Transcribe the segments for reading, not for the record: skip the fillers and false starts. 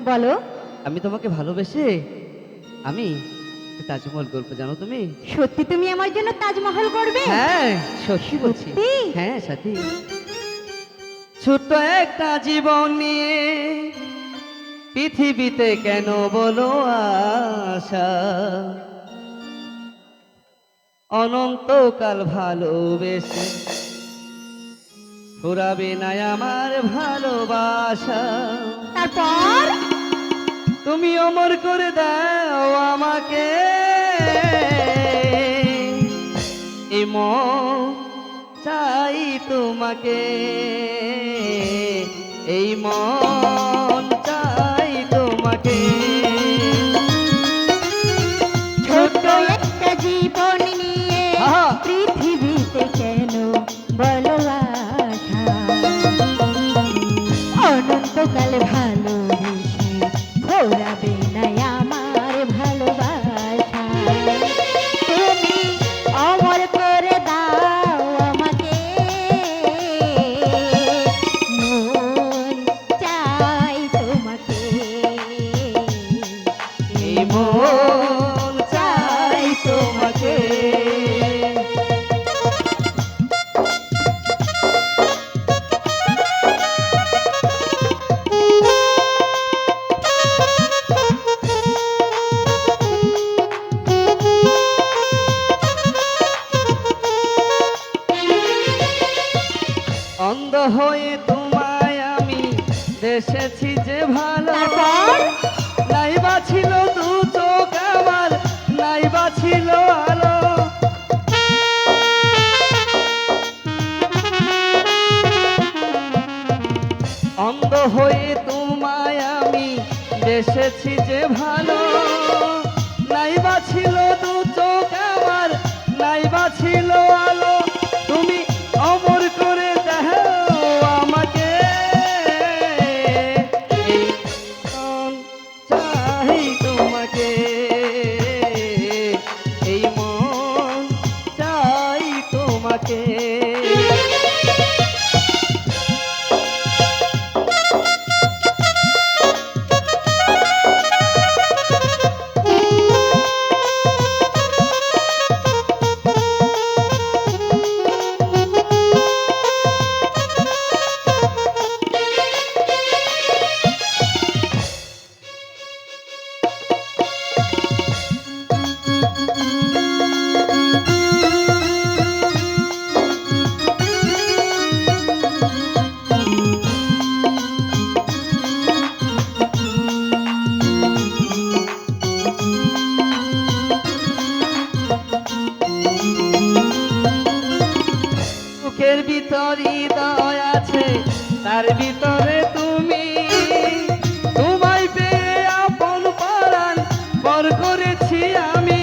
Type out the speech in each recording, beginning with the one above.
বলো। আমি তোমাকে ভালোবেসে আমি তাজমহল গল্প, জানো তুমি? সত্যি তুমি আমার জন্য তাজমহল করবে? হ্যাঁ সত্যি বলছি। সত্যি? হ্যাঁ সাথী, ছোট্ট একটা জীবন নিয়ে পৃথিবীতে কেন বলো আশা, অনন্তকাল ভালোবেসে ফুরাবে না আমার ভালোবাসা। তারপর তুমি অমর করে দাও আমাকে, এই মন চাই তোমাকে, এই মন চাই তোমাকে। ছোট্ট একটা জীবন নিয়ে পৃথিবীতে কেন বলো আশা, অনন্তকাল ভালোবেসে ভোরাবে না আমার ভালোবাসা। তুমি অমর করে দাও আমাকে, মন চাই তোমাকে, এই মন চাই তোমাকে। অন্ধ হয়ে তোমায় আমি দেশেছি যে ভালো, তারপর নাই বা ছিল দু চোখ আমার, নাই বা ছিল আলো। অন্ধ হয়ে তোমায় আমি দেশেছি যে ভালো, নাই বা ছিল দু চোখ আমার, নাই বা ছিল আলো। তুমি অমর করে দাও আমাকে, এই মন চাই তোমাকে, এই মন চাই তোমাকে। বুকের ভিতর হৃদয় আছে, তার ভিতরে তুমি, তোমায় পেয়ে আপন পরাণ পর করেছি আমি।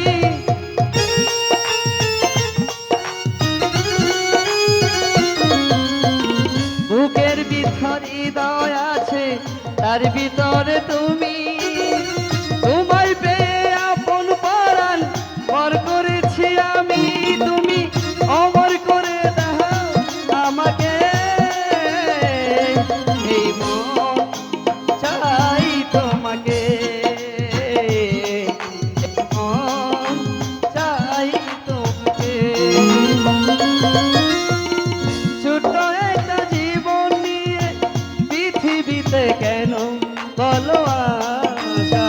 বুকের ভিতর হৃদয় আছে, তার ভিতরে তুমি, তোমায় পেয়ে আপন পরাণ পর করেছি আমি। তুমি অমর করে দাও আমাকে, এই মন চাই তোমাকে, এই মন চাই তোমাকে। ছোট্ট একটা জীবন নিয়ে পৃথিবীতে কেন বলো আশা,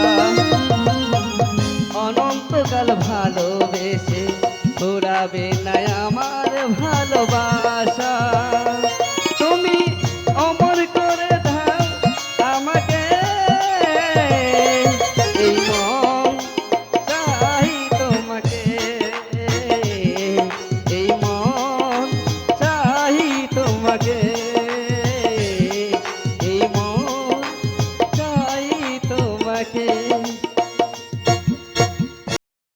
অনন্তকাল ভালোবেসে ফুরাবে না আমার ভালোবাসা। তুমি অমর করে দাও আমাকে, এই মন চাই তোমাকে, এই মন চাই তোমাকে, এই মন চাই তোমাকে।